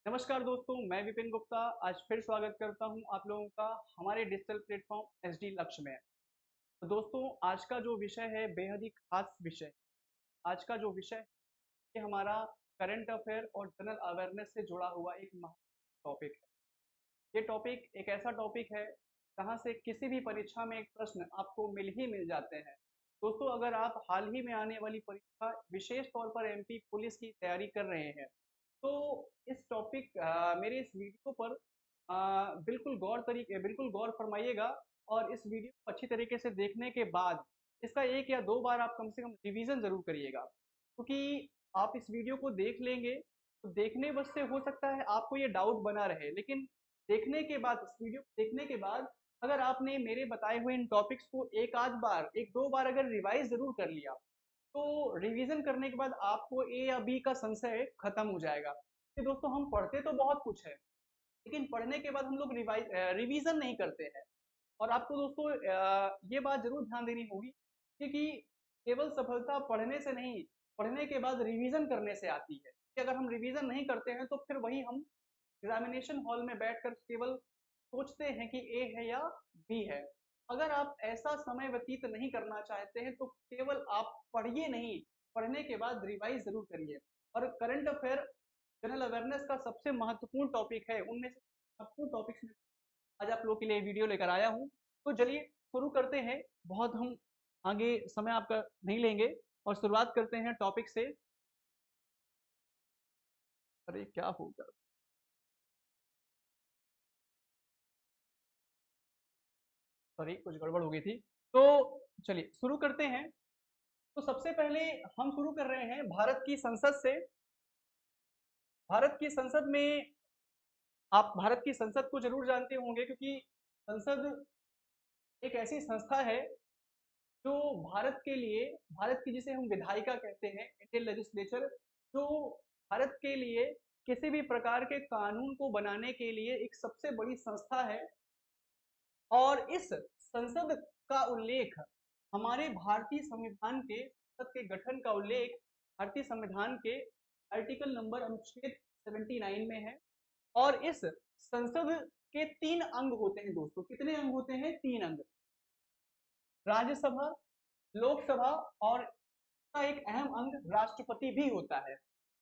नमस्कार दोस्तों, मैं विपिन गुप्ता आज फिर स्वागत करता हूं आप लोगों का हमारे डिजिटल प्लेटफॉर्म एसडी लक्ष्य में। तो दोस्तों, आज का जो विषय है बेहद ही खास विषय। आज का जो विषय है ये हमारा करंट अफेयर और जनरल अवेयरनेस से जुड़ा हुआ एक टॉपिक है। ये टॉपिक एक ऐसा टॉपिक है जहाँ से किसी भी परीक्षा में एक प्रश्न आपको मिल जाते हैं। दोस्तों, अगर आप हाल ही में आने वाली परीक्षा विशेष तौर पर एमपी पुलिस की तैयारी कर रहे हैं तो इस टॉपिक मेरे इस वीडियो पर बिल्कुल गौर फरमाइएगा और इस वीडियो को अच्छी तरीके से देखने के बाद इसका एक या दो बार आप कम से कम रिवीजन जरूर करिएगा, क्योंकि आप इस वीडियो को देख लेंगे तो देखने बस से हो सकता है आपको ये डाउट बना रहे, लेकिन देखने के बाद इस वीडियो को देखने के बाद अगर आपने मेरे बताए हुए इन टॉपिक्स को एक आध बार एक दो बार अगर रिवाइज जरूर कर लिया तो रिवीजन करने के बाद आपको ए या बी का संशय खत्म हो जाएगा। कि दोस्तों, हम पढ़ते तो बहुत कुछ है लेकिन पढ़ने के बाद हम लोग रिवीजन नहीं करते हैं। और आपको दोस्तों ये बात जरूर ध्यान देनी होगी क्योंकि केवल सफलता पढ़ने से नहीं, पढ़ने के बाद रिवीजन करने से आती है। कि अगर हम रिवीजन नहीं करते हैं तो फिर वही हम एग्जामिनेशन हॉल में बैठकर केवल सोचते हैं कि ए है या बी है। अगर आप ऐसा समय व्यतीत नहीं करना चाहते हैं तो केवल आप पढ़िए नहीं, पढ़ने के बाद रिवाइज जरूर करिए। और करंट अफेयर जनरल अवेयरनेस का सबसे महत्वपूर्ण टॉपिक है, उनमें से महत्वपूर्ण टॉपिक्स में आज आप लोग के लिए वीडियो लेकर आया हूँ। तो चलिए शुरू करते हैं। बहुत हम आगे समय आपका नहीं लेंगे और शुरुआत करते हैं टॉपिक से। अरे क्या होगा, सॉरी कुछ गड़बड़ हो गई थी। तो चलिए शुरू करते हैं। तो सबसे पहले हम शुरू कर रहे हैं भारत की संसद से। भारत की संसद में आप भारत की संसद को जरूर जानते होंगे क्योंकि संसद एक ऐसी संस्था है जो भारत के लिए, भारत की जिसे हम विधायिका कहते हैं, इंडियन लेजिस्लेचर, जो भारत के लिए किसी भी प्रकार के कानून को बनाने के लिए एक सबसे बड़ी संस्था है। और इस संसद का उल्लेख हमारे भारतीय संविधान के, संसद के गठन का उल्लेख भारतीय संविधान के आर्टिकल नंबर अनुच्छेद 79 में है। और इस संसद के तीन अंग होते हैं दोस्तों। कितने अंग होते हैं? तीन अंग। राज्यसभा, लोकसभा और का एक अहम अंग राष्ट्रपति भी होता है।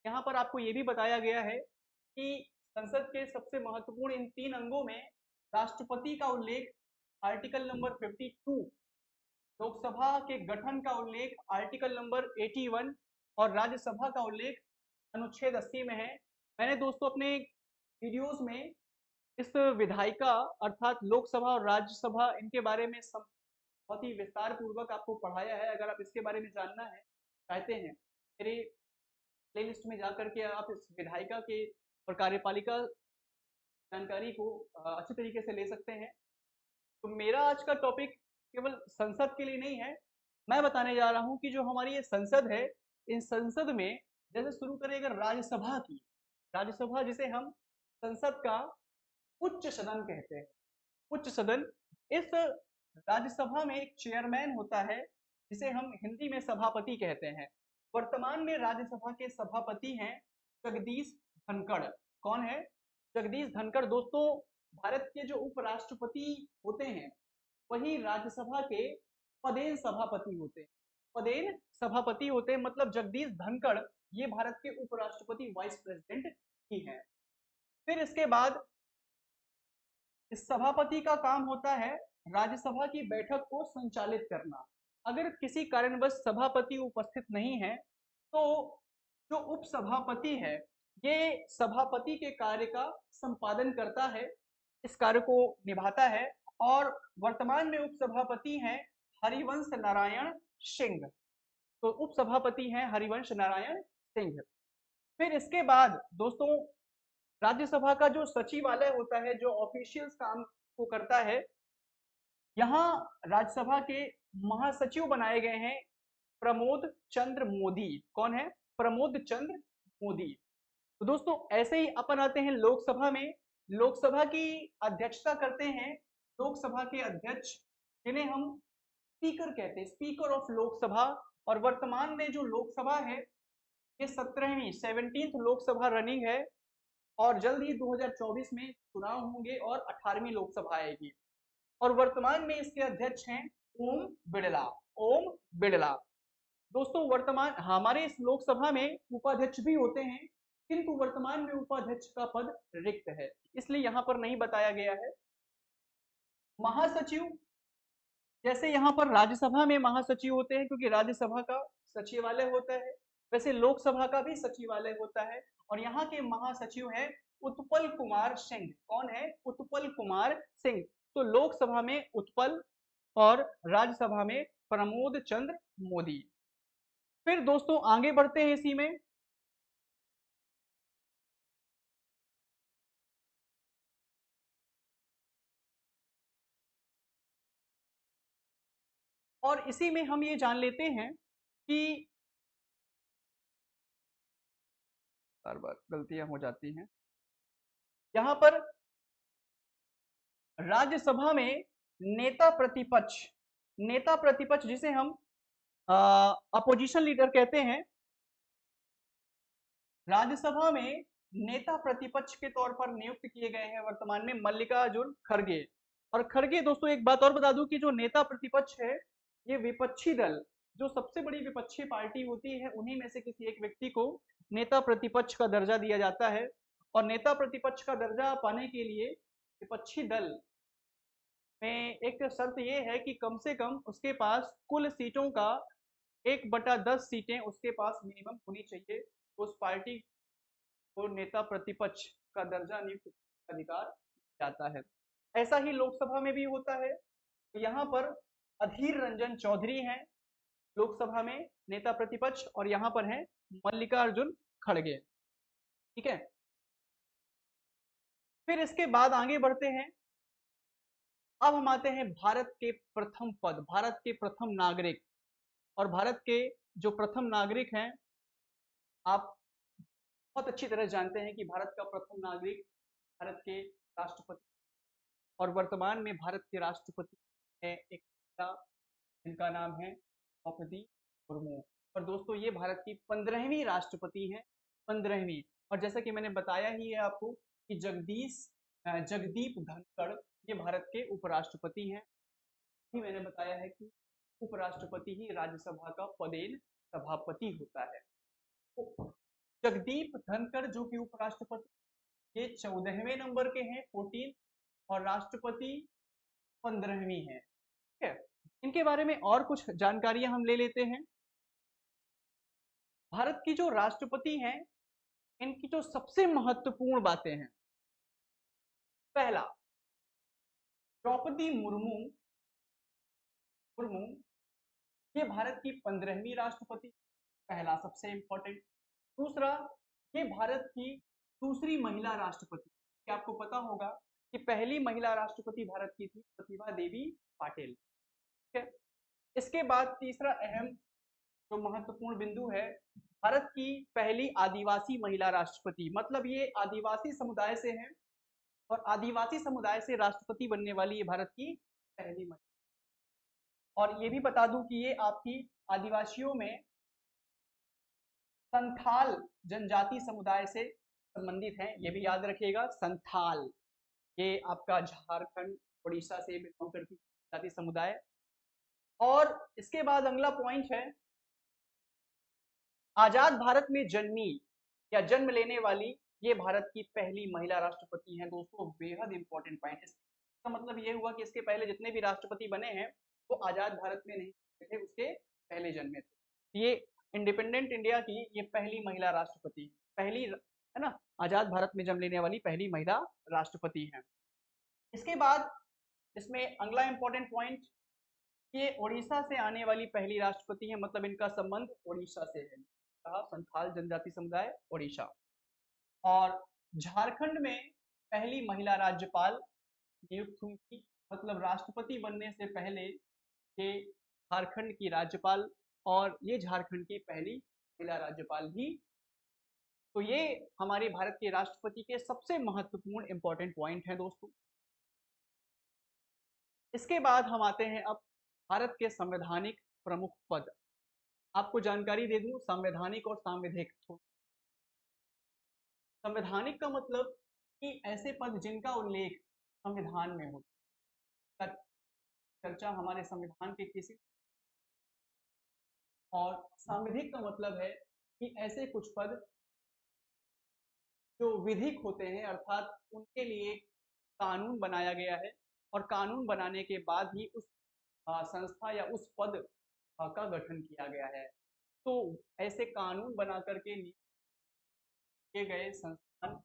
यहाँ पर आपको ये भी बताया गया है कि संसद के सबसे महत्वपूर्ण इन तीन अंगों में राष्ट्रपति का उल्लेख आर्टिकल नंबर 52, लोकसभा के गठन का उल्लेख आर्टिकल नंबर 81 और राज्यसभा का उल्लेख अनुच्छेद 80 में है। मैंने दोस्तों अपने वीडियोस में इस विधायिका अर्थात लोकसभा और राज्यसभा इनके बारे में बहुत ही विस्तार पूर्वक आपको पढ़ाया है। अगर आप इसके बारे में जानना है चाहते हैं, मेरे प्लेलिस्ट में जाकर के आप इस विधायिका के और कार्यपालिका जानकारी को अच्छी तरीके से ले सकते हैं। तो मेरा आज का टॉपिक केवल संसद के लिए नहीं है। मैं बताने जा रहा हूं कि जो हमारी ये संसद है, इन संसद में जैसे शुरू करें अगर राज्यसभा की, राज्यसभा जिसे हम संसद का उच्च सदन कहते हैं, उच्च सदन। इस राज्यसभा में एक चेयरमैन होता है जिसे हम हिंदी में सभापति कहते हैं। वर्तमान में राज्यसभा के सभापति हैं जगदीश धनखड़। कौन है? जगदीश धनखड़। दोस्तों, भारत के जो उपराष्ट्रपति होते हैं वही राज्यसभा के पदेन सभापति होते हैं। पदेन सभापति होते हैं मतलब जगदीश धनखड़ ये भारत के उपराष्ट्रपति वाइस प्रेसिडेंट ही हैं। फिर इसके बाद इस सभापति का काम होता है राज्यसभा की बैठक को संचालित करना। अगर किसी कारणवश सभापति उपस्थित नहीं है तो जो उपसभापति है ये सभापति के कार्य का संपादन करता है, इस कार्य को निभाता है। और वर्तमान में उपसभापति हैं हरिवंश नारायण सिंह। तो उपसभापति हैं हरिवंश नारायण सिंह। फिर इसके बाद दोस्तों राज्यसभा का जो सचिवालय होता है, जो ऑफिशियल्स काम को करता है, यहाँ राज्यसभा के महासचिव बनाए गए हैं प्रमोद चंद्र मोदी। कौन है? प्रमोद चंद्र मोदी। तो दोस्तों ऐसे ही अपन आते हैं लोकसभा में। लोकसभा की अध्यक्षता करते हैं लोकसभा के अध्यक्ष जिन्हें हम स्पीकर कहते हैं, स्पीकर ऑफ लोकसभा। और वर्तमान में जो लोकसभा है ये 17वीं लोकसभा रनिंग है और जल्द ही 2024 में चुनाव होंगे और 18वीं लोकसभा आएगी। और वर्तमान में इसके अध्यक्ष हैं ओम बिड़ला। ओम बिड़ला। दोस्तों वर्तमान हमारे इस लोकसभा में उपाध्यक्ष भी होते हैं, किंतु वर्तमान में उपाध्यक्ष का पद रिक्त है, इसलिए यहां पर नहीं बताया गया है। महासचिव, जैसे यहाँ पर राज्यसभा में महासचिव होते हैं क्योंकि राज्यसभा का सचिवालय होता है, वैसे लोकसभा का भी सचिवालय होता है। और यहाँ के महासचिव है उत्पल कुमार सिंह। कौन है? उत्पल कुमार सिंह। तो लोकसभा में उत्पल और राज्यसभा में प्रमोद चंद्र मोदी। फिर दोस्तों आगे बढ़ते हैं इसी में। और इसी में हम ये जान लेते हैं कि बार बार गलतियां हो जाती हैं यहाँ पर राज्यसभा में नेता प्रतिपक्ष जिसे हम अपोजिशन लीडर कहते हैं, राज्यसभा में नेता प्रतिपक्ष के तौर पर नियुक्त किए गए हैं वर्तमान में मल्लिकार्जुन खड़गे। और खड़गे दोस्तों एक बात और बता दूं कि जो नेता प्रतिपक्ष है ये विपक्षी दल, जो सबसे बड़ी विपक्षी पार्टी होती है उन्हीं में से किसी एक व्यक्ति को नेता प्रतिपक्ष का दर्जा दिया जाता है। और नेता प्रतिपक्ष का दर्जा पाने के लिए विपक्षी दल में एक शर्त ये है कि कम से कम उसके पास कुल सीटों का 1/10 सीटें उसके पास मिनिमम होनी चाहिए, उस पार्टी को नेता प्रतिपक्ष का दर्जा नियुक्त अधिकार जाता है। ऐसा ही लोकसभा में भी होता है। यहाँ पर अधीर रंजन चौधरी हैं लोकसभा में नेता प्रतिपक्ष, और यहाँ पर है मल्लिकार्जुन खड़गे। ठीक है, फिर इसके बाद आगे बढ़ते हैं। अब हम आते हैं भारत के प्रथम पद, भारत के प्रथम नागरिक। और भारत के जो प्रथम नागरिक हैं, आप बहुत अच्छी तरह जानते हैं कि भारत का प्रथम नागरिक भारत के राष्ट्रपति, और वर्तमान में भारत के राष्ट्रपति है एक जिनका नाम है द्रौपदी मुर्मू। और दोस्तों ये भारत की 15वीं राष्ट्रपति हैं, 15वीं। और जैसा कि मैंने बताया ही है आपको कि जगदीप धनखड़ ये भारत के उपराष्ट्रपति हैं। ही मैंने बताया है कि उपराष्ट्रपति ही राज्यसभा का पदेन सभापति होता है। तो जगदीप धनखड़ जो कि उपराष्ट्रपति ये 14वें नंबर के हैं, 14, और राष्ट्रपति 15वीं है। ठीक है, इनके बारे में और कुछ जानकारियां हम ले लेते हैं। भारत की जो राष्ट्रपति हैं इनकी जो सबसे महत्वपूर्ण बातें हैं, पहला द्रौपदी मुर्मू मुर्मू ये भारत की 15वीं राष्ट्रपति, पहला सबसे इंपॉर्टेंट। दूसरा, ये भारत की दूसरी महिला राष्ट्रपति। क्या आपको पता होगा कि पहली महिला राष्ट्रपति भारत की थी प्रतिभा देवी पाटिल। ठीक है, इसके बाद तीसरा अहम जो महत्वपूर्ण बिंदु है, भारत की पहली आदिवासी महिला राष्ट्रपति, मतलब ये आदिवासी समुदाय से हैं और आदिवासी समुदाय से राष्ट्रपति बनने वाली ये भारत की पहली महिला। और ये भी बता दूं कि ये आपकी आदिवासियों में संथाल जनजाति समुदाय से संबंधित हैं, ये भी याद रखिएगा। संथाल ये आपका झारखंड उड़ीसा से बिलोंग करती जनजाति समुदाय। और इसके बाद अगला पॉइंट है, आजाद भारत में जन्मी या जन्म लेने वाली ये भारत की पहली महिला राष्ट्रपति हैं। दोस्तों बेहद इंपॉर्टेंट पॉइंट। इसका मतलब ये हुआ कि इसके पहले जितने भी राष्ट्रपति बने हैं वो आजाद भारत में नहीं थे, उसके पहले जन्मे थे। ये इंडिपेंडेंट इंडिया की ये पहली महिला राष्ट्रपति, पहली है ना, आजाद भारत में जन्म लेने वाली पहली महिला राष्ट्रपति हैं। इसके बाद इसमें अगला इंपॉर्टेंट पॉइंट, ये ओडिशा से आने वाली पहली राष्ट्रपति है, मतलब इनका संबंध ओडिशा से है। कहा संथाल जनजाति समुदाय ओडिशा। और झारखंड में पहली महिला राज्यपाल नियुक्त हुई थी, मतलब राष्ट्रपति बनने से पहले ये झारखंड की राज्यपाल, और ये झारखंड की पहली महिला राज्यपाल भी। तो ये हमारे भारत के राष्ट्रपति के सबसे महत्वपूर्ण इंपॉर्टेंट पॉइंट हैं दोस्तों। इसके बाद हम आते हैं अब भारत के संवैधानिक प्रमुख पद। आपको जानकारी दे दूं, संवैधानिक और सांविधिक संवैधानिक का मतलब कि ऐसे पद जिनका उल्लेख संविधान में हो, चर्चा हमारे संविधान के किसी, और सांविधिक का मतलब है कि ऐसे कुछ पद जो विधिक होते हैं, अर्थात उनके लिए कानून बनाया गया है और कानून बनाने के बाद ही उस संस्था या उस पद का गठन किया गया है। तो ऐसे कानून बना करके किए गए संस्थान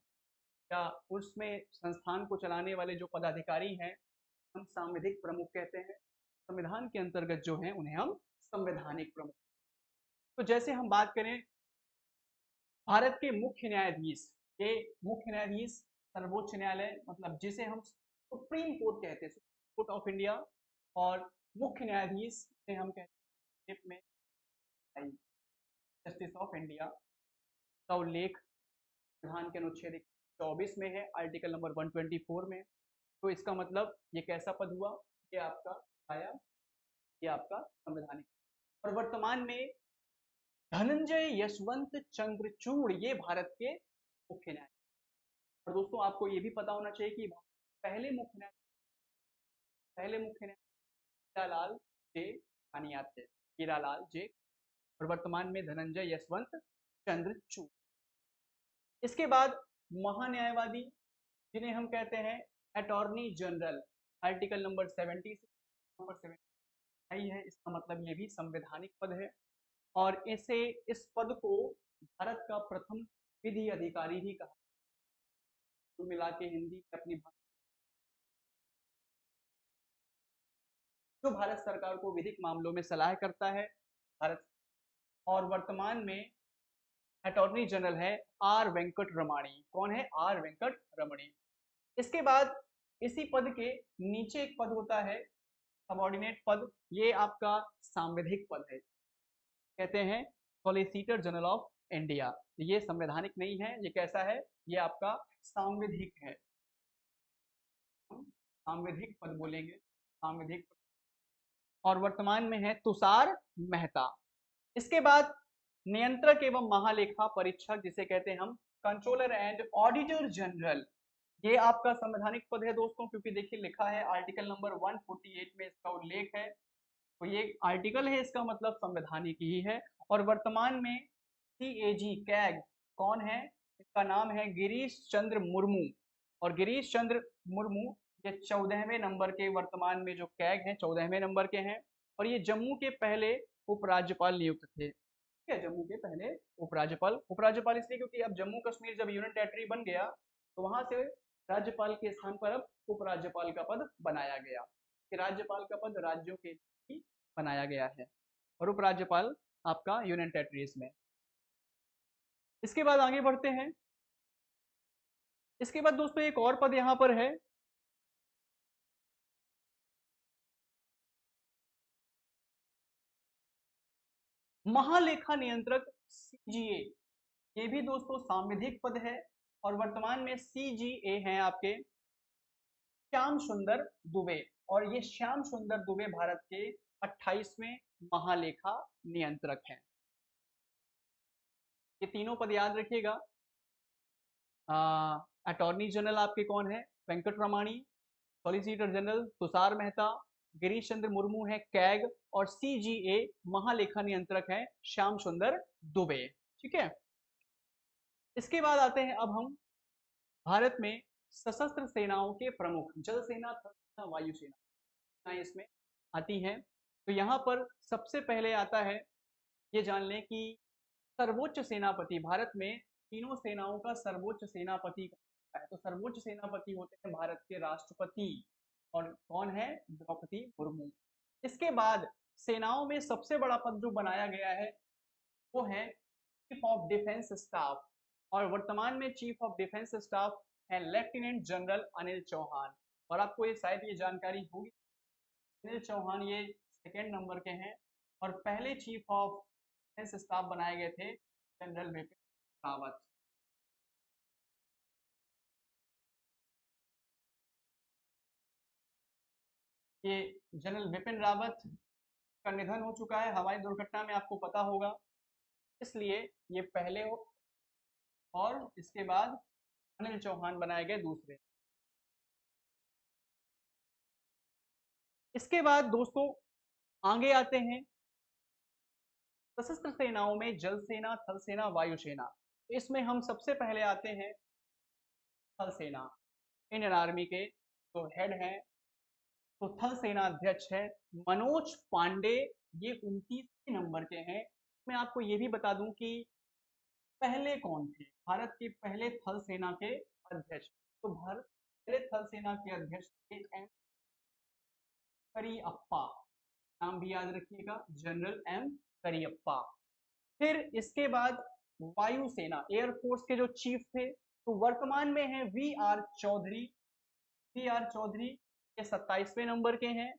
या उसमें संस्थान को चलाने वाले जो पदाधिकारी हैं, हम सांविधिक प्रमुख कहते हैं। संविधान के अंतर्गत जो हैं उन्हें हम संवैधानिक प्रमुख। तो जैसे हम बात करें भारत के मुख्य न्यायाधीश, ये मुख्य न्यायाधीश सर्वोच्च न्यायालय, मतलब जिसे हम सुप्रीम कोर्ट कहते हैं, सुप्रीम कोर्ट ऑफ इंडिया, और मुख्य न्यायाधीश से हम कहते हैं में जस्टिस ऑफ इंडिया का उल्लेख संविधान के अनुच्छेद 24 में है, आर्टिकल नंबर 124 में। तो इसका मतलब ये कैसा पद हुआ, ये आपका आया, ये आपका संवैधानिक। और वर्तमान में धनंजय यशवंत चंद्रचूड़ ये भारत के मुख्य न्यायाधीश। और दोस्तों आपको ये भी पता होना चाहिए कि पहले मुख्य न्यायाधीश हीरालाल जे कानियात थे, हीरालाल जे, और वर्तमान में धनंजय यशवंत चंद्रचूड़। इसके बाद महान्यायवादी जिन्हें हम कहते हैं अटॉर्नी जनरल, आर्टिकल नंबर 70 है, इसका मतलब ये भी संवैधानिक पद है। और इस पद को भारत का प्रथम विधि अधिकारी भी कहा, तो मिला के हिंदी अपनी जो भारत सरकार को विधिक मामलों में सलाह करता है भारत। और वर्तमान में अटॉर्नी जनरल है आर वेंकट रमणी। कौन है? आर वेंकट रमणी। इसके बाद इसी पद के नीचे एक पद होता है सबऑर्डिनेट पद, ये आपका सांविधिक पद है, कहते हैं सॉलिसिटर जनरल ऑफ इंडिया। ये संवैधानिक नहीं है, ये कैसा है? ये आपका सांविधिक है, सांविधिक पद बोलेंगे, सांविधिक। और वर्तमान में है तुषार मेहता। इसके बाद नियंत्रक एवं महालेखा परीक्षक, जिसे कहते हैं हम कंट्रोलर एंड ऑडिटर जनरल, ये आपका संवैधानिक पद है दोस्तों, क्योंकि देखिए लिखा है आर्टिकल नंबर 148 में इसका उल्लेख है, तो ये आर्टिकल है, इसका मतलब संवैधानिक ही है। और वर्तमान में CAG कैग कौन है? इसका नाम है गिरीश चंद्र मुर्मू। और गिरीश चंद्र मुर्मू ये 14वें नंबर के वर्तमान में जो कैग हैं 14वें नंबर के हैं, और ये जम्मू के पहले उपराज्यपाल नियुक्त थे। ठीक है, जम्मू के पहले उपराज्यपाल इसलिए क्योंकि अब जम्मू कश्मीर जब यूनियन टेरिटरी बन गया तो वहां से राज्यपाल के स्थान पर अब उपराज्यपाल का पद बनाया गया, कि राज्यपाल का पद राज्यों के लिए बनाया गया है और उपराज्यपाल आपका यूनियन टेरिटरीज में। इसके बाद आगे बढ़ते हैं। इसके बाद दोस्तों एक और पद यहां पर है, महालेखा नियंत्रक CGA। ये भी दोस्तों सांविधिक पद है, और वर्तमान में CGA हैं आपके श्याम सुंदर दुबे। और ये श्याम सुंदर दुबे भारत के 28वें महालेखा नियंत्रक हैं। ये तीनों पद याद रखिएगा। अटॉर्नी जनरल आपके कौन है? वेंकट रमाणी। Solicitor general Tushar Mehta. गिरीश चंद्र मुर्मू है कैग, और CGA महालेखा नियंत्रक है श्याम सुंदर दुबे। ठीक है, इसके बाद आते हैं अब हम भारत में सशस्त्र सेनाओं के प्रमुख, जल सेना, थल सेना, वायुसेना इसमें आती हैं। तो यहाँ पर सबसे पहले आता है, ये जान लें कि सर्वोच्च सेनापति, भारत में तीनों सेनाओं का सर्वोच्च सेनापति है। तो सर्वोच्च सेनापति होते हैं भारत के राष्ट्रपति, और कौन है? द्रौपदी मुर्मू। इसके बाद सेनाओं में सबसे बड़ा पद जो बनाया गया है वो है चीफ ऑफ डिफेंस स्टाफ, और वर्तमान में चीफ ऑफ डिफेंस स्टाफ है लेफ्टिनेंट जनरल अनिल चौहान। और आपको ये शायद ये जानकारी होगी, अनिल चौहान ये सेकेंड नंबर के हैं, और पहले चीफ ऑफ डिफेंस स्टाफ बनाए गए थे जनरल बिपिन रावत। ये जनरल बिपिन रावत का निधन हो चुका है हवाई दुर्घटना में, आपको पता होगा, इसलिए ये पहले और इसके बाद अनिल चौहान बनाए गए दूसरे। इसके बाद दोस्तों आगे आते हैं सशस्त्र सेनाओं में जल सेना, थल सेना, वायु सेना। तो इसमें हम सबसे पहले आते हैं थल सेना। इंडियन आर्मी के जो हेड हैं तो थल सेना अध्यक्ष है मनोज पांडे। ये 29 नंबर के हैं। मैं आपको ये भी बता दूं कि पहले कौन थे भारत के पहले थल सेना के अध्यक्ष। तो भारत पहले थल सेना के अध्यक्ष थे एम करियप्पा। नाम भी याद रखिएगा, जनरल एम करियप्पा। फिर इसके बाद वायुसेना एयरफोर्स के जो चीफ थे तो वर्तमान में है V R Chaudhary. V R Chaudhary ये 27वें नंबर के हैं।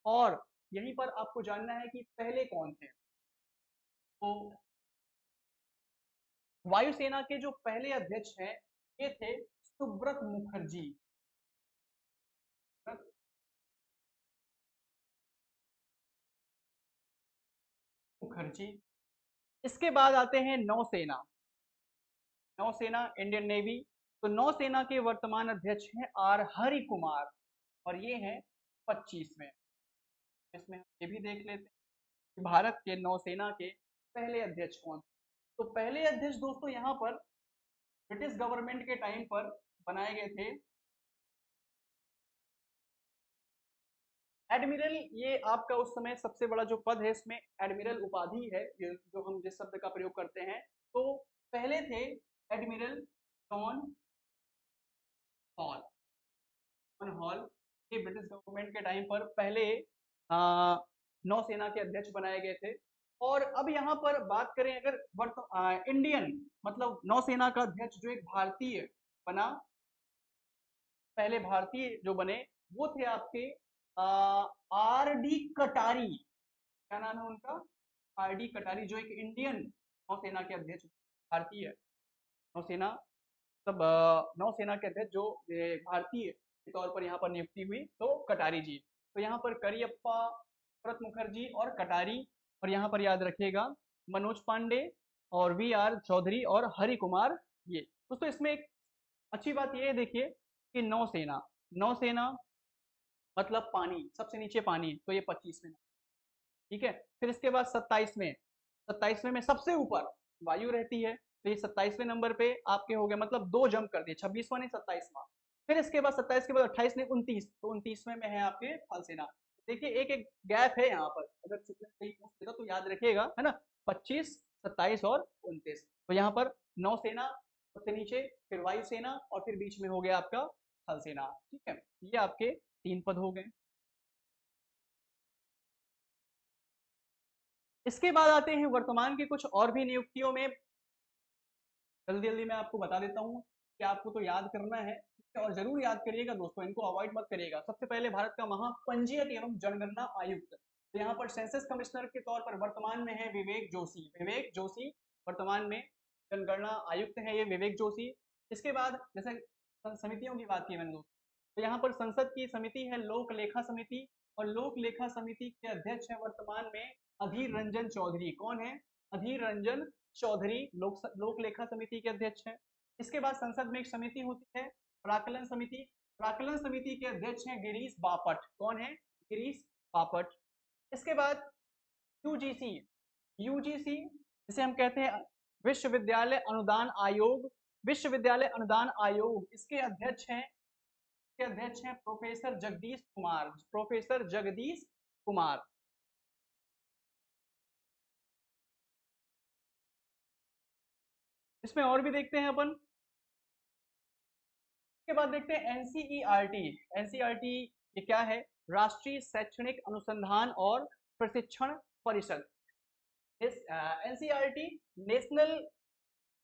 और यहीं पर आपको जानना है कि पहले कौन थे। तो वायुसेना के जो पहले अध्यक्ष हैं ये थे सुब्रत मुखर्जी। मुखर्जी। इसके बाद आते हैं नौसेना। नौसेना इंडियन नेवी। तो नौसेना के वर्तमान अध्यक्ष हैं आर हरि कुमार और ये हैं 25वें। इसमें हम ये भी देख लेते हैं कि भारत के नौसेना के पहले अध्यक्ष कौन। तो पहले अध्यक्ष दोस्तों यहाँ पर ब्रिटिश गवर्नमेंट के टाइम पर बनाए गए थे एडमिरल। ये आपका उस समय सबसे बड़ा जो पद है इसमें एडमिरल उपाधि है जो हम जिस शब्द का प्रयोग करते हैं। तो पहले थे admiral John hall. John hall ये ब्रिटिश गवर्नमेंट के टाइम पर पहले नौसेना के अध्यक्ष बनाए गए थे। और अब यहाँ पर बात करें अगर इंडियन मतलब नौसेना का अध्यक्ष जो एक भारतीय बना, पहले भारतीय जो बने वो थे आपके आर डी कटारी। क्या नाम है उनका? आर डी कटारी जो एक इंडियन नौसेना के अध्यक्ष, भारतीय नौसेना तब नौसेना के अध्यक्ष जो भारतीय के तौर पर यहाँ पर नियुक्ति हुई तो कटारी जी। तो यहाँ पर करियप्पा, सुब्रत मुखर्जी और कटारी। और यहाँ पर याद रखिएगा मनोज पांडे और वी आर चौधरी और हरि कुमार। ये दोस्तों इसमें एक अच्छी बात ये देखिए कि नौसेना, नौसेना मतलब पानी, सबसे नीचे पानी, तो ये 25वें। ठीक है। फिर इसके बाद 27वें, 27वें में सबसे ऊपर वायु रहती है तो ये 27वें नंबर पे आपके हो गए, मतलब 2 जंप कर दिए, 26वां नहीं 27वां। फिर इसके बाद 27 के बाद 28 नहीं 29, तो 29वें में है आपके थल सेना। देखिए एक एक गैप है यहाँ पर, अगर सही पूछ लेगा तो याद रखिएगा, है ना, 25, 27 और 29। तो यहाँ पर नौसेना सबसे नीचे, फिर वायुसेना और फिर बीच में हो गया आपका थल सेना। ठीक है, ये आपके 3 पद हो गए। इसके बाद आते हैं वर्तमान की कुछ और भी नियुक्तियों में। जल्दी जल्दी मैं आपको बता देता हूँ कि आपको तो याद करना है और जरूर याद करिएगा दोस्तों, इनको अवॉइड मत करिएगा। सबसे पहले भारत का महापंजीयक एवं जनगणना आयुक्त। तो यहाँ पर सेंसस कमिश्नर के तौर पर वर्तमान में है विवेक जोशी। विवेक जोशी वर्तमान में जनगणना आयुक्त है, ये विवेक जोशी। इसके बाद जैसे समितियों की बात की मैंने दोस्तों, तो यहाँ पर संसद की समिति है लोक लेखा समिति। और लोक लेखा समिति के अध्यक्ष है वर्तमान में अधीर रंजन चौधरी। कौन है? अधीर रंजन चौधरी लोक लेखा समिति के अध्यक्ष हैं। इसके बाद संसद में एक समिति होती है प्राकलन समिति। प्राकलन समिति के अध्यक्ष हैं गिरीश बापट। कौन है? गिरीश बापट। इसके बाद यूजीसी, यूजीसी जिसे हम कहते हैं विश्वविद्यालय अनुदान आयोग। विश्वविद्यालय अनुदान आयोग इसके अध्यक्ष हैं, के अध्यक्ष हैं प्रोफेसर जगदीश कुमार। प्रोफेसर जगदीश कुमार। इसमें और भी देखते हैं अपन। के बाद देखते हैं एनसीईआरटी। एनसीईआरटी ये क्या है? राष्ट्रीय शैक्षणिक अनुसंधान और प्रशिक्षण परिषद। NCERT national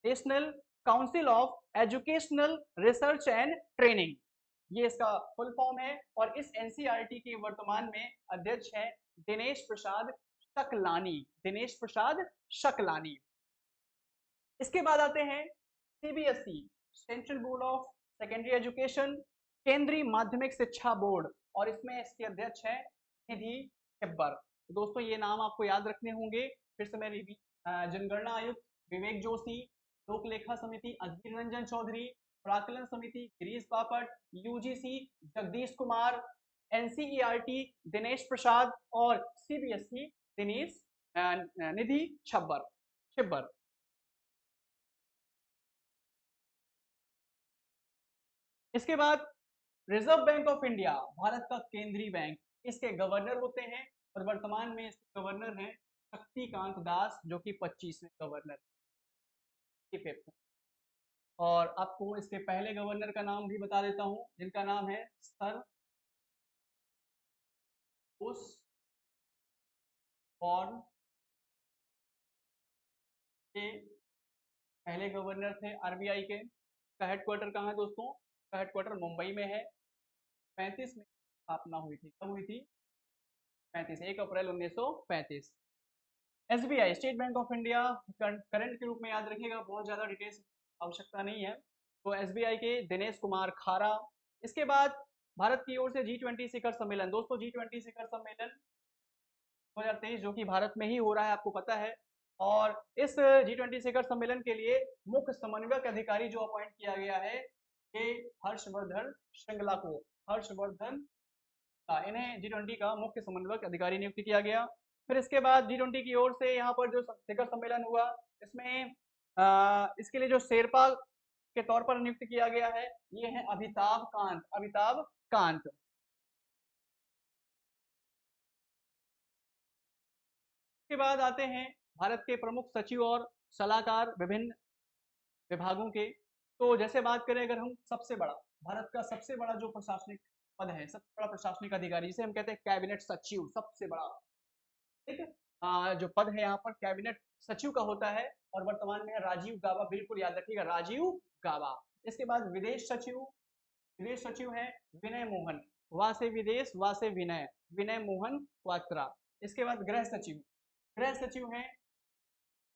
national council of educational research and training, ये इसका फुल फॉर्म है। और इस एनसीईआरटी के वर्तमान में अध्यक्ष हैं दिनेश प्रसाद शकलानी। दिनेश प्रसाद शकलानी। इसके बाद आते हैं CBSE, central board of secondary education, केंद्रीय माध्यमिक शिक्षा बोर्ड। और इसमें इसके अध्यक्ष हैं निधि हेब्बर। तो दोस्तों ये नाम आपको याद रखने होंगे। फिर से मैं जनगणना आयुक्त विवेक जोशी, लोक लेखा समिति अधीर रंजन चौधरी, प्राकलन समिति गिरीश बापट, यूजीसी जगदीश कुमार, एनसीईआरटी दिनेश प्रसाद और सीबीएसई दिनेश निधि छिब्बर। इसके बाद reserve bank of India, Bharat का केंद्रीय बैंक, इसके गवर्नर होते हैं और वर्तमान में इसके गवर्नर हैं शक्तिकांत दास, जो कि 25वें गवर्नर है। और आपको इसके पहले गवर्नर का नाम भी बता देता हूं, जिनका नाम है सर बॉर्न के पहले गवर्नर थे आरबीआई के। का हेडक्वार्टर कहाँ है दोस्तों? का हेडक्वार्टर मुंबई में है। 35 में स्थापना हुई थी। कब हुई थी? 1 अप्रैल 1935। SBI state bank of India current के रूप में याद रखिएगा, बहुत ज्यादा डिटेल्स आवश्यकता नहीं है। तो एसबीआई के दिनेश कुमार खारा। इसके बाद भारत की ओर से G20 शिखर सम्मेलन, दोस्तों G20 शिखर सम्मेलन 2023 जो कि भारत में ही हो रहा है, आपको पता है। और इस G20 शिखर सम्मेलन के लिए मुख्य समन्वयक अधिकारी जो अपॉइंट किया गया है ये हर्षवर्धन श्रृंगला को, हर्षवर्धन इन्हें G20 का मुख्य समन्वयक अधिकारी नियुक्त किया गया। फिर इसके बाद G20 की ओर से यहाँ पर जो शिखर सम्मेलन हुआ, इसमें इसके लिए जो शेरपा के तौर पर नियुक्त किया गया है ये है अमिताभ कांत, अमिताभ कांत। के बाद आते हैं भारत के प्रमुख सचिव और सलाहकार विभिन्न विभागों के। तो जैसे बात करें अगर हम सबसे बड़ा, भारत का सबसे बड़ा जो प्रशासनिक पद है, सबसे बड़ा प्रशासनिक अधिकारी, जिसे हम कहते हैं कैबिनेट सचिव, सबसे बड़ा, ठीक है। जो पद है यहाँ पर कैबिनेट सचिव का होता है और वर्तमान में है राजीव गाबा, बिल्कुल याद रखिएगा राजीव गाबा। इसके बाद विदेश सचिव, विदेश सचिव है विनय मोहन, वा से विदेश वा से विनय, विनय मोहन क्वात्रा। इसके बाद गृह सचिव, गृह सचिव है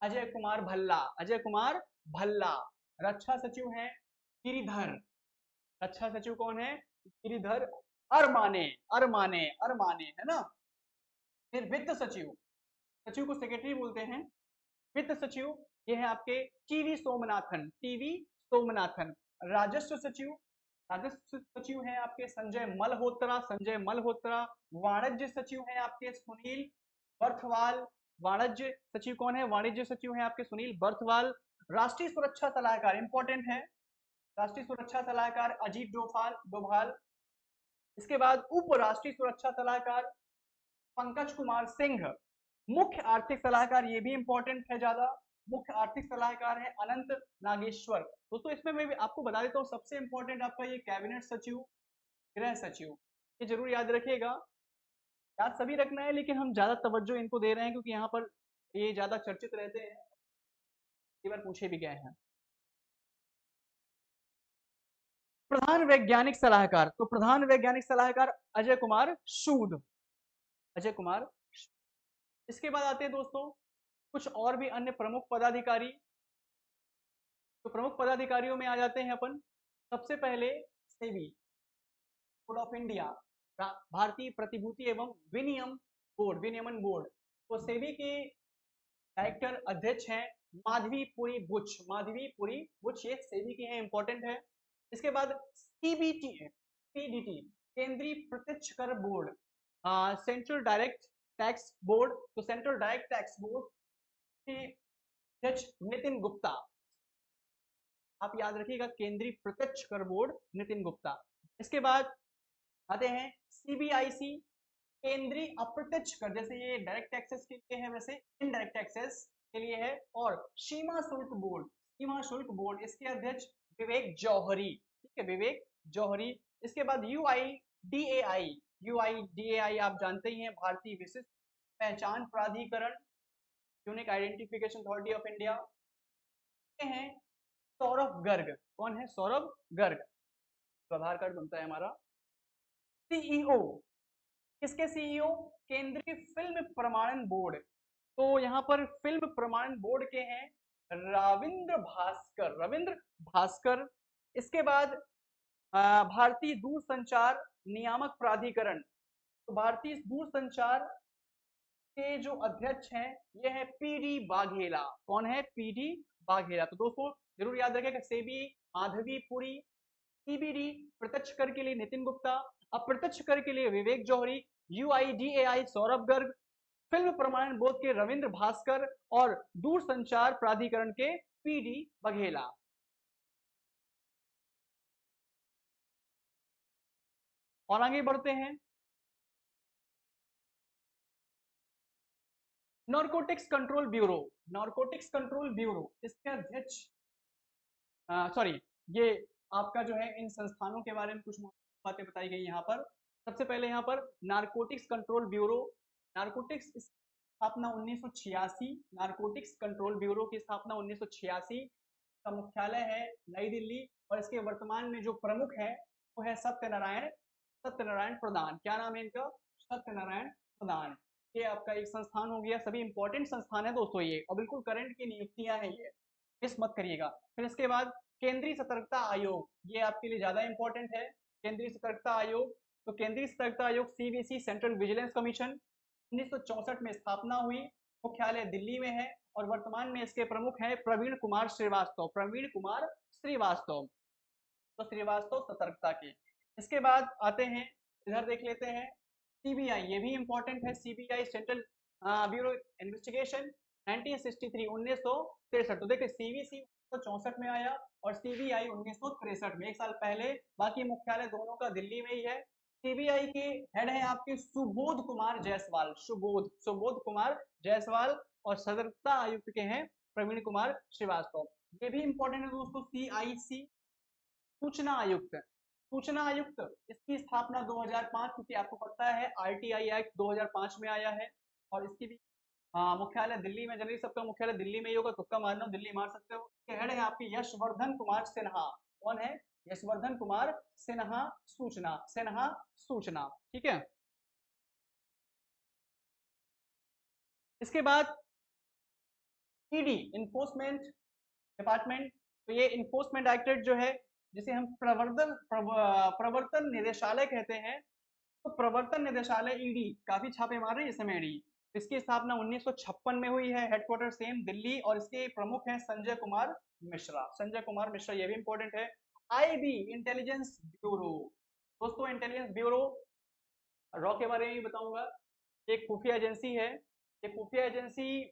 अजय कुमार भल्ला, अजय कुमार भल्ला। रक्षा सचिव है गिरिधर, रक्षा सचिव कौन है? गिरिधर अरमाने, अरमाने, अरमाने, है ना। फिर वित्त सचिव, सचिव को सेक्रेटरी बोलते हैं। वित्त सचिव ये है आपके टीवी सोमनाथन, टीवी सोमनाथन। राजस्व सचिव, राजस्व सचिव है आपके संजय मल्होत्रा, संजय मल्होत्रा। वाणिज्य सचिव है आपके सुनील बर्थवाल, वाणिज्य सचिव कौन है? वाणिज्य सचिव है आपके सुनील बर्थवाल। राष्ट्रीय सुरक्षा सलाहकार इंपॉर्टेंट है, राष्ट्रीय सुरक्षा सलाहकार अजीत डोभाल। इसके बाद उप राष्ट्रीय सुरक्षा सलाहकार पंकज कुमार सिंह। मुख्य आर्थिक सलाहकार, ये भी इंपॉर्टेंट है ज्यादा, मुख्य आर्थिक सलाहकार है अनंत नागेश्वर। दोस्तों इसमें मैं भी आपको बता देता हूँ, सबसे इंपॉर्टेंट आपका ये कैबिनेट सचिव, गृह सचिव, ये जरूर याद रखिएगा। याद सभी रखना है लेकिन हम ज्यादा तवज्जो इनको दे रहे हैं क्योंकि यहाँ पर ये ज्यादा चर्चित रहते हैं, कई बार पूछे भी गए हैं। प्रधान वैज्ञानिक सलाहकार, तो प्रधान वैज्ञानिक सलाहकार अजय कुमार सूद, अजय कुमार। इसके बाद आते हैं दोस्तों कुछ और भी अन्य प्रमुख पदाधिकारी। तो प्रमुख पदाधिकारियों में आ जाते हैं अपन, सबसे पहले सेबी, बोर्ड ऑफ इंडिया, भारतीय प्रतिभूति एवं विनियम बोर्ड, विनियमन बोर्ड। तो सेबी के डायरेक्टर अध्यक्ष हैं माधवीपुरी बुच, माधवीपुरी बुच, ये सेबी के हैं, इंपॉर्टेंट है। इसके बाद सीबीटी, सीडीटी केंद्रीय प्रत्यक्ष कर board, central direct tax board. तो सेंट्रल डायरेक्ट टैक्स बोर्ड के अध्यक्ष नितिन गुप्ता, आप याद रखिएगा केंद्रीय प्रत्यक्ष कर बोर्ड नितिन गुप्ता। इसके बाद आते हैं सीबीआईसी, केंद्रीय अप्रत्यक्ष कर, जैसे ये डायरेक्ट टैक्सेस के लिए है वैसे इनडायरेक्ट टैक्सेस के लिए है। और सीमा शुल्क बोर्ड, सीमा शुल्क बोर्ड, इसके अध्यक्ष विवेक जौहरी, ठीक है, विवेक जौहरी। इसके बाद यूआईडीएआई, यूआईडीएआई आप जानते ही हैं, भारतीय विशिष्ट पहचान प्राधिकरण, unique identification authority of India हैं सौरभ गर्ग। कौन है? सौरभ गर्ग, तो आधार कार्ड बनता है हमारा। सीईओ, किसके सीईओ? केंद्रीय फिल्म प्रमाणन बोर्ड। तो यहाँ पर फिल्म प्रमाणन बोर्ड के हैं रविंद्र भास्कर, रविंद्र भास्कर। इसके बाद भारतीय दूरसंचार नियामक प्राधिकरण, तो भारतीय दूरसंचार के जो अध्यक्ष हैं ये है पीडी वाघेला। कौन है? पीडी बाघेला। तो दोस्तों जरूर याद रखेगा, सेबी माधवीपुरी, सीबीडी प्रत्यक्ष कर के लिए नितिन गुप्ता, अप्रत्यक्ष कर के लिए विवेक जौहरी, यूआईडीएआई सौरभ गर्ग, फिल्म प्रमाणन बोर्ड के रविंद्र भास्कर और दूरसंचार प्राधिकरण के पीडी बघेला। और आगे बढ़ते हैं, narcotics control bureau, narcotics control bureau इसके अध्यक्ष सॉरी, ये आपका जो है इन संस्थानों के बारे में कुछ बातें बताई गई यहाँ पर। सबसे पहले यहाँ पर नारकोटिक्स कंट्रोल ब्यूरो, नारकोटिक्स स्थापना 1986, नारकोटिक्स कंट्रोल ब्यूरो की स्थापना 1986, का मुख्यालय है नई दिल्ली और इसके वर्तमान में जो प्रमुख है वो है सत्यनारायण प्रधान। क्या नाम है इनका? सत्यनारायण प्रधान। ये आपका एक संस्थान हो गया, सभी इंपॉर्टेंट संस्थान है दोस्तों ये, और बिल्कुल करंट की नियुक्तियां हैं ये, मिस मत करिएगा। फिर इसके बाद केंद्रीय सतर्कता आयोग, ये आपके लिए ज्यादा इंपॉर्टेंट है, केंद्रीय सतर्कता आयोग। तो केंद्रीय सतर्कता आयोग सीवीसी, सेंट्रल विजिलेंस कमीशन, 1964 में स्थापना हुई, मुख्यालय दिल्ली में है और वर्तमान में इसके प्रमुख हैं प्रवीण कुमार श्रीवास्तव, प्रवीण कुमार श्रीवास्तव। तो श्रीवास्तव सतर्कता के। इसके बाद आते हैं, इधर देख लेते हैं सीबीआई, ये भी इंपॉर्टेंट है, सीबीआई सेंट्रल ब्यूरो इन्वेस्टिगेशन 1963, 1963। तो देखिए सीवीसी 1964 में आया और सीबीआई 1963 में, एक साल पहले। बाकी मुख्यालय दोनों का दिल्ली में ही है। सीबीआई के हेड है आपके सुबोध कुमार जायसवाल, सुबोध कुमार जायसवाल, और सतर्कता आयुक्त के हैं प्रवीण कुमार श्रीवास्तव। ये भी इंपॉर्टेंट है दोस्तों। सीआईसी सूचना आयुक्त, सूचना आयुक्त इसकी स्थापना 2005, क्योंकि आपको पता है आरटीआई एक्ट 2005 में आया है और इसकी भी मुख्यालय दिल्ली में, जनरली सबका मुख्यालय दिल्ली में ही होगा, तुक्का मारना दिल्ली मार सकते हो। हेड है आपकी यशवर्धन कुमार सिन्हा। कौन है? यशवर्धन कुमार सिन्हा, सूचना। ठीक है। इसके बाद ईडी, इन्फोर्समेंट डिपार्टमेंट। तो ये इन्फोर्समेंट डायरेक्टरेट जो है, जिसे हम प्रवर्तन निदेशालय कहते हैं, तो प्रवर्तन निदेशालय ईडी काफी छापे मार रही है इस समय ईडी। इसकी स्थापना 1956 में हुई है, हेडक्वार्टर सेम दिल्ली, और इसके प्रमुख हैं संजय कुमार मिश्रा, संजय कुमार मिश्रा, ये भी इंपॉर्टेंट है। आईबी इंटेलिजेंस ब्यूरो, दोस्तों इंटेलिजेंस ब्यूरो रॉ के बारे में भी बताऊंगा। एक खुफिया एजेंसी है, ये खुफिया एजेंसी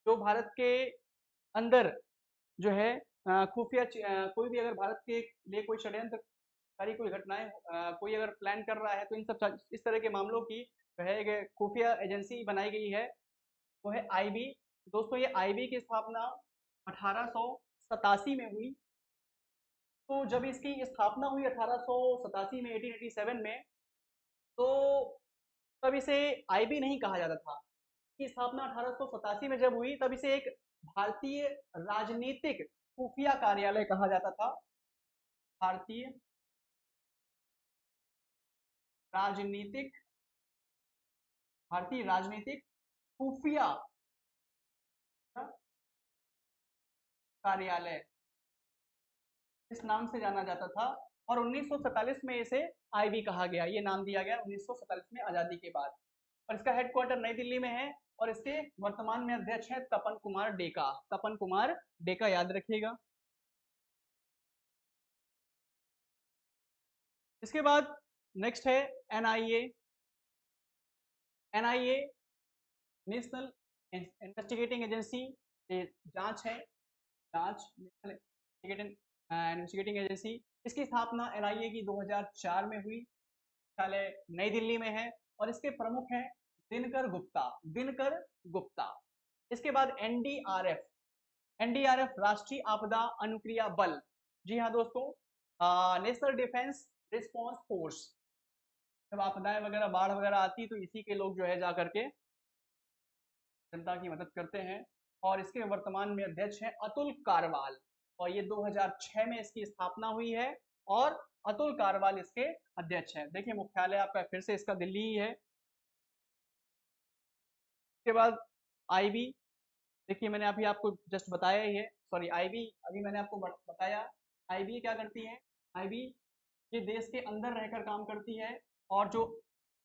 जो भारत के अंदर जो है खुफिया कोई भी अगर भारत के लिए कोई षड्यंत्रकारी कोई घटनाएं कोई अगर प्लान कर रहा है, तो इन सब इस तरह के मामलों की जो है खुफिया एजेंसी बनाई गई है, वो है आईबी। दोस्तों ये आईबी की स्थापना 1887 में हुई। तो जब इसकी स्थापना हुई 1887 में, 1887 में, तो तब इसे आईबी नहीं कहा जाता था। की स्थापना 1887 में जब हुई, तब इसे एक भारतीय राजनीतिक खुफिया कार्यालय कहा जाता था, भारतीय राजनीतिक खुफिया कार्यालय, इस नाम से जाना जाता था। और 1947 में इसे आईबी कहा गया, ये नाम दिया गया 1947 में आजादी के बाद। और इसका हेडक्वार्टर नई दिल्ली में है और इसके वर्तमान में अध्यक्ष है तपन कुमार डेका, तपन कुमार डेका, याद रखिएगा। इसके बाद नेक्स्ट है NIA, NIA national investigating agency, जांच है, जांच नेशनल इन्वेस्टिगेटिंग एजेंसी। इसकी स्थापना एनआईए की 2004 में हुई, मुख्यालय नई दिल्ली में है और इसके प्रमुख हैं दिनकर गुप्ता। इसके बाद एनडीआरएफ, एनडीआरएफ राष्ट्रीय आपदा अनुक्रिया बल। जी हाँ दोस्तों, नेशनल डिफेंस रिस्पांस फोर्स। जब आपदाएं वगैरह, बाढ़ वगैरह आती तो इसी के लोग जो है जा करके जनता की मदद करते हैं। और इसके वर्तमान में अध्यक्ष हैं अतुल कारवाल, और ये 2006 में इसकी स्थापना हुई है और अतुल कारवाल इसके अध्यक्ष हैं। देखिए मुख्यालय आपका फिर से इसका दिल्ली ही है। इसके बाद आईबी, देखिए मैंने अभी आपको जस्ट बताया ही है, सॉरी आईबी अभी मैंने आपको बताया। आईबी क्या करती है? आईबी ये देश के अंदर रहकर काम करती है और जो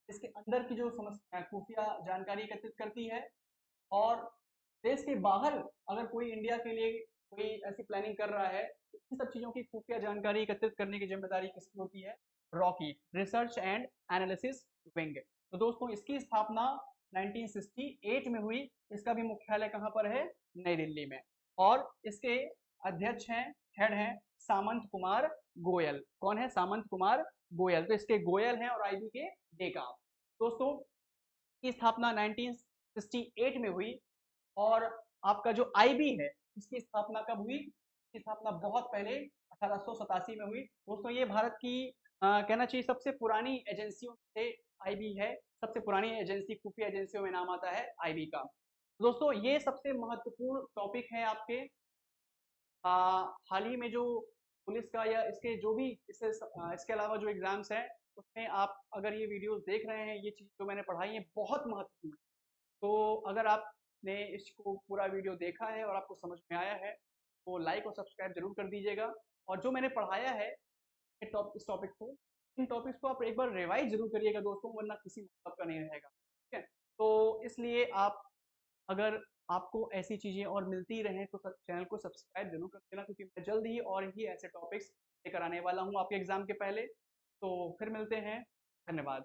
इसके अंदर की जो समस्या खुफिया जानकारी एकत्रित करती है, और देश के बाहर अगर कोई इंडिया के लिए कोई ऐसी प्लानिंग कर रहा है, इन सब चीज़ों की खुफिया जानकारी एकत्रित करने की जिम्मेदारी किसकी होती है? रॉ की, रिसर्च एंड एनालिसिस विंग। तो दोस्तों इसकी स्थापना 1968 में हुई। इसका भी मुख्यालय कहाँ पर है? नई दिल्ली में। और इसके अध्यक्ष हैं, हेड हैं सामंत कुमार गोयल। कौन है? सामंत कुमार गोयल। तो इसके गोयल हैं और आईबी के डेका। दोस्तों की स्थापना 1968 में हुई। और आपका जो आईबी है इसकी स्थापना कब हुई? इसकी स्थापना बहुत पहले 1887 में हुई। दोस्तों ये भारत की कहना चाहिए सबसे पुरानी एजेंसियों से आईबी है। सबसे पुरानी एजेंसी, खुफिया एजेंसियों में नाम आता है आईबी का। दोस्तों ये सबसे महत्वपूर्ण टॉपिक है आपके हाल ही में जो पुलिस का या इसके जो भी इसके अलावा जो एग्जाम्स हैं उसमें आप अगर ये वीडियोस देख रहे हैं, ये चीज़ जो मैंने पढ़ाई है बहुत महत्वपूर्ण। तो अगर आपने इसको पूरा वीडियो देखा है और आपको समझ में आया है तो लाइक और सब्सक्राइब जरूर कर दीजिएगा। और जो मैंने पढ़ाया है इस टॉपिक को, इन टॉपिक्स को आप एक बार रिवाइज जरूर करिएगा दोस्तों, वरना किसी मतलब का नहीं रहेगा। ठीक है, तो इसलिए आप अगर आपको ऐसी चीज़ें और मिलती रहें तो चैनल को सब्सक्राइब जरूर कर देना, क्योंकि मैं जल्द ही और ही ऐसे टॉपिक्स लेकर आने वाला हूँ आपके एग्ज़ाम के पहले। तो फिर मिलते हैं, धन्यवाद।